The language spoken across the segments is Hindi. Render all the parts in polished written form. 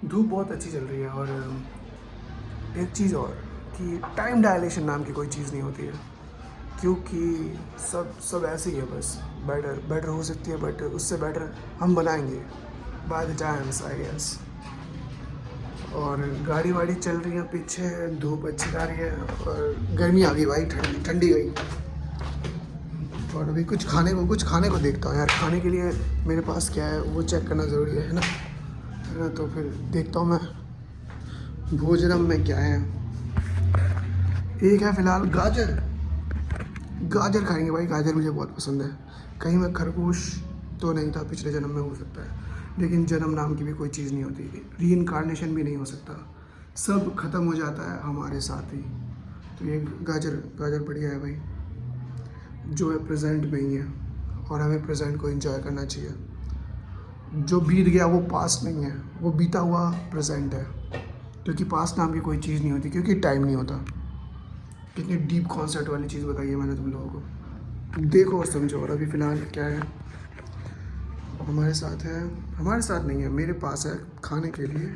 धूप बहुत अच्छी चल रही है। और एक चीज़ और कि टाइम डायलेशन नाम की कोई चीज़ नहीं होती है, क्योंकि सब सब ऐसे ही है। बस बेटर बेटर हो सकती है, बट उससे बेटर हम बनाएंगे by the times I guess. और गाड़ी वाड़ी चल रही है पीछे, धूप अच्छी आ रही है और गर्मी आ गई भाई, ठंडी ठंडी गई। और अभी कुछ खाने को देखता हूँ यार। खाने के लिए मेरे पास क्या है वो चेक करना ज़रूरी है ना। है ना, तो फिर देखता हूँ मैं भोजनम में क्या है। एक है फ़िलहाल गाजर। गाजर खाएंगे भाई, गाजर मुझे बहुत पसंद है। कहीं मैं खरगोश तो नहीं था पिछले जन्म में, हो सकता है, लेकिन जन्म नाम की भी कोई चीज़ नहीं होती, रीइंकार्नेशन भी नहीं हो सकता। सब खत्म हो जाता है हमारे साथ ही। तो ये गाजर गाजर बढ़िया है भाई, जो है प्रेजेंट में ही है। और हमें प्रेजेंट को एंजॉय करना चाहिए। जो बीत गया वो पास्ट नहीं है, वो बीता हुआ प्रेजेंट है। क्योंकि पास्ट नाम की कोई चीज़ नहीं होती, क्योंकि टाइम नहीं होता। कितनी डीप कॉन्सेप्ट वाली चीज़ बताई है मैंने तुम लोगों को। देखो और समझो। और अभी फ़िलहाल क्या है हमारे साथ है, हमारे साथ नहीं है, मेरे पास है खाने के लिए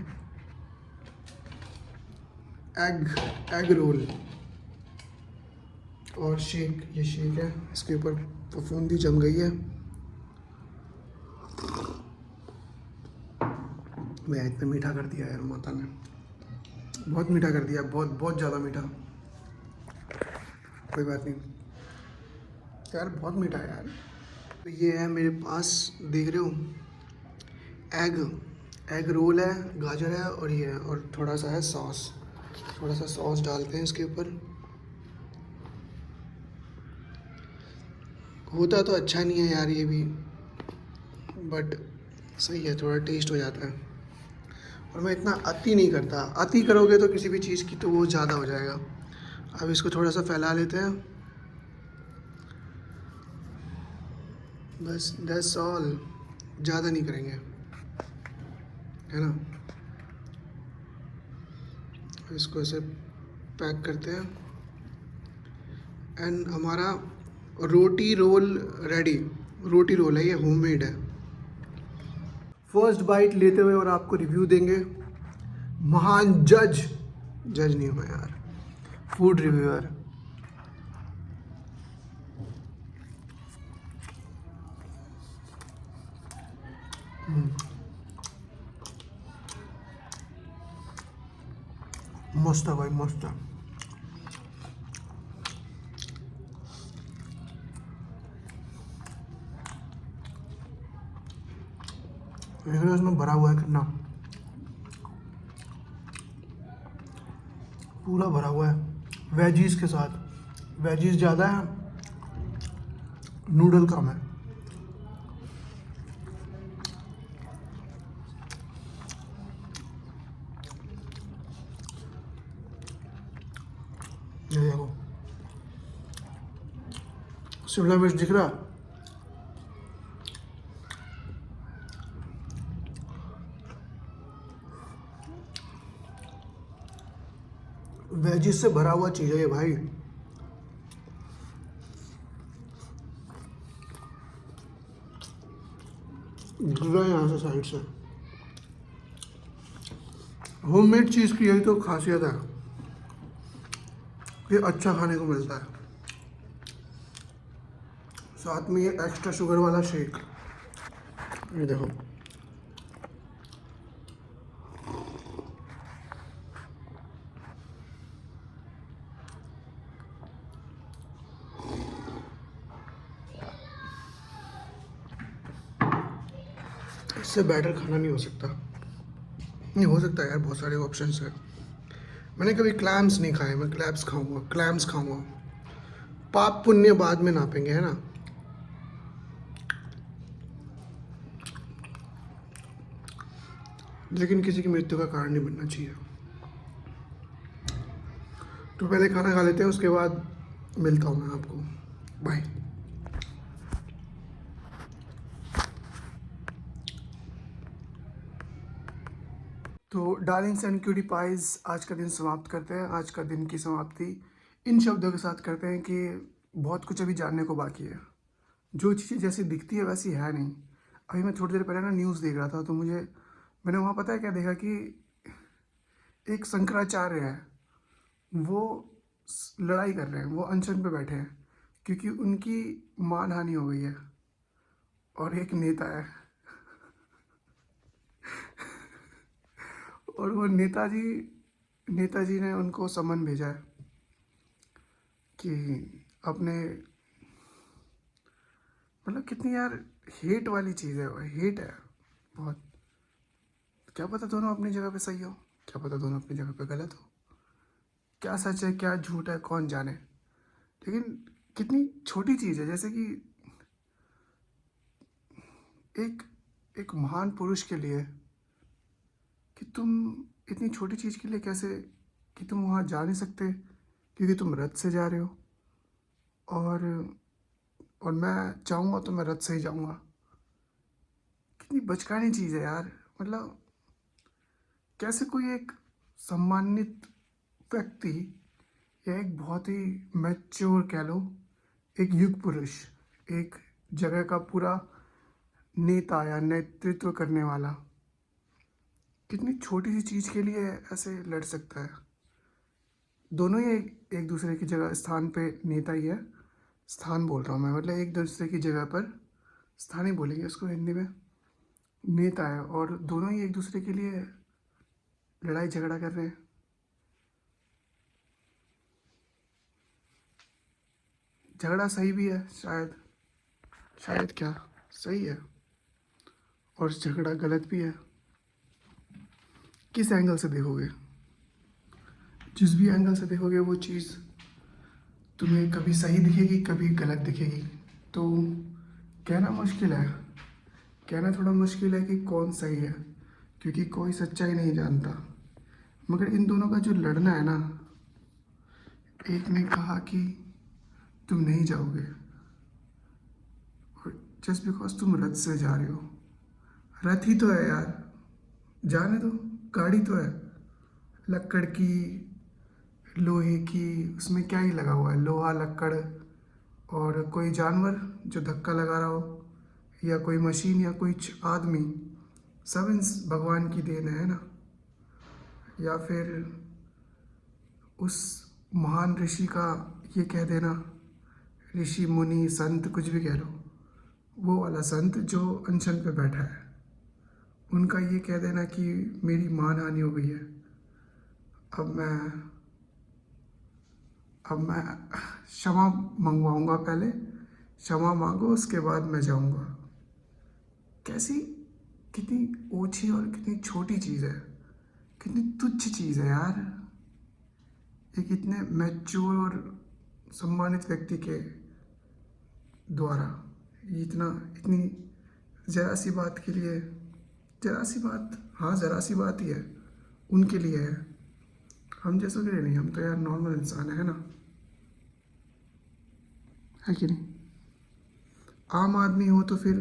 एग एग रोल और शेक। ये शेक है, इसके ऊपर फफूंदी जम गई है। मैं इतना मीठा कर दिया यार माता ने, बहुत मीठा कर दिया, बहुत बहुत ज़्यादा मीठा। कोई बात नहीं यार, बहुत मीठा है यार। तो ये है मेरे पास, देख रहे हो, एग एग रोल है, गाजर है और ये है, और थोड़ा सा है सॉस। थोड़ा सा सॉस डालते हैं इसके ऊपर। होता तो अच्छा नहीं है यार ये भी, बट सही है, थोड़ा टेस्ट हो जाता है। और मैं इतना अति नहीं करता, अति करोगे तो किसी भी चीज़ की तो वो ज़्यादा हो जाएगा। अब इसको थोड़ा सा फैला लेते हैं, बस दैट्स ऑल। ज़्यादा नहीं करेंगे, है ना। इसको ऐसे पैक करते हैं एंड हमारा रोटी रोल रेडी। रोटी रोल है ये, होममेड है। फर्स्ट बाइट लेते हुए और आपको रिव्यू देंगे महान जज। जज नहीं हूँ मैं यार, फूड रिव्यूअर। मस्त है भाई, मस्त है। लेकिन इसमें भरा हुआ है कितना, पूरा भरा हुआ है वेजीज के साथ। वेजीज ज़्यादा है, नूडल कम है। ये देखो, शिमला मिर्च दिख रहा है? वेजिस से भरा हुआ चीज़ है ये भाई। गिर रहा है यहाँ से साइड से। होममेड चीज़ की यही तो खासियत है कि अच्छा खाने को मिलता है। साथ में ये एक्स्ट्रा शुगर वाला शेक, ये देखो। इससे बेटर खाना नहीं हो सकता। नहीं हो सकता यार, बहुत सारे ऑप्शंस हैं। मैंने कभी क्लैम्स नहीं खाए, मैं क्लैब्स खाऊंगा, क्लैम्स खाऊंगा। पाप पुण्य बाद में नापेंगे, है ना। लेकिन किसी की मृत्यु का कारण नहीं बनना चाहिए। तो पहले खाना खा लेते हैं, उसके बाद मिलता हूँ मैं आपको। बाय। तो डार्लिंग्स एंड क्यूटी पाइज, आज का दिन समाप्त करते हैं। आज का दिन की समाप्ति इन शब्दों के साथ करते हैं कि बहुत कुछ अभी जानने को बाकी है। जो चीज़ें जैसी दिखती है वैसी है नहीं। अभी मैं थोड़ी देर पहले ना न्यूज़ देख रहा था, तो मैंने वहाँ पता है क्या देखा कि एक शंकराचार्य है, वो लड़ाई कर रहे हैं, वो अनशन पे बैठे हैं क्योंकि उनकी मानहानि हो गई है। और एक नेता है, और वो नेताजी ने उनको समन भेजा है कि अपने, मतलब कितनी यार हेट वाली चीज़ है, वो हेट है बहुत। क्या पता दोनों अपनी जगह पे सही हो, क्या पता दोनों अपनी जगह पे गलत हो, क्या सच है क्या झूठ है कौन जाने। लेकिन कितनी छोटी चीज़ है, जैसे कि एक एक महान पुरुष के लिए कि तुम इतनी छोटी चीज़ के लिए कैसे, कि तुम वहाँ जा नहीं सकते क्योंकि तुम रथ से जा रहे हो, और और मैं चाहूँगा तो मैं रथ से ही जाऊँगा। कितनी बचकानी चीज़ है यार। मतलब कैसे कोई एक सम्मानित व्यक्ति या एक बहुत ही मैच्योर कह लो, एक युग पुरुष, एक जगह का पूरा नेता या नेतृत्व करने वाला, कितनी छोटी सी चीज़ के लिए ऐसे लड़ सकता है। दोनों ही एक दूसरे की जगह स्थान पे नेता ही है। स्थान बोल रहा हूँ मैं, मतलब एक दूसरे की जगह पर, स्थान ही बोलेंगे उसको हिंदी में, नेता है, और दोनों ही एक दूसरे के लिए लड़ाई झगड़ा कर रहे हैं। झगड़ा सही भी है शायद, शायद क्या, सही है, और झगड़ा गलत भी है। किस एंगल से देखोगे, जिस भी एंगल से देखोगे वो चीज़ तुम्हें कभी सही दिखेगी कभी गलत दिखेगी। तो कहना मुश्किल है, कहना थोड़ा मुश्किल है कि कौन सही है, क्योंकि कोई सच्चाई नहीं जानता। मगर इन दोनों का जो लड़ना है ना, एक ने कहा कि तुम नहीं जाओगे, और जस्ट बिकॉज तुम रथ से जा रहे हो, रथ ही तो है यार, जाने दो, गाड़ी तो है, लक्कड़ की, लोहे की, उसमें क्या ही लगा हुआ है, लोहा लक्कड़, और कोई जानवर जो धक्का लगा रहा हो, या कोई मशीन या कोई आदमी, सब इन भगवान की देन है ना। या फिर उस महान ऋषि का ये कह देना, ऋषि मुनि संत कुछ भी कह लो, वो वाला संत जो अनशन पे बैठा है, उनका ये कह देना कि मेरी मानहानि हो गई है, अब मैं अब मैं क्षमा मंगवाऊंगा, पहले क्षमा मांगो उसके बाद मैं जाऊंगा। कैसी, कितनी ओछी और कितनी छोटी चीज़ है, कितनी तुच्छ चीज़ है यार, एक इतने मैच्योर और सम्मानित व्यक्ति के द्वारा ये इतना, इतनी ज़रा सी बात के लिए, ज़रा सी बात, हाँ ज़रा सी बात ही है, उनके लिए है, हम जैसों के लिए नहीं, हम तो यार नॉर्मल इंसान है ना, है कि नहीं। आम आदमी हो तो फिर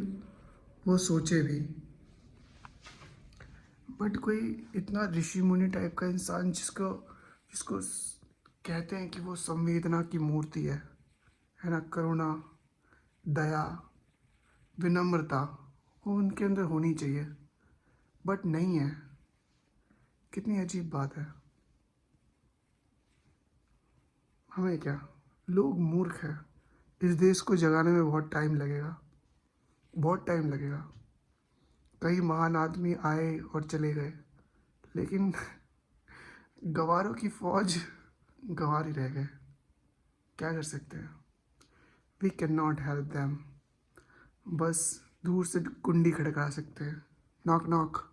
वो सोचे भी, बट कोई इतना ऋषि मुनि टाइप का इंसान जिसको जिसको कहते हैं कि वो संवेदना की मूर्ति है ना, करुणा, दया, विनम्रता, वो उनके अंदर होनी चाहिए, बट नहीं है। कितनी अजीब बात है। हमें क्या, लोग मूर्ख हैं, इस देश को जगाने में बहुत टाइम लगेगा, बहुत टाइम लगेगा। कई महान आदमी आए और चले गए, लेकिन गवारों की फौज गवार ही रह गए। क्या कर सकते हैं, we can not help them, बस दूर से कुंडी खड़का सकते हैं, नॉक नॉक।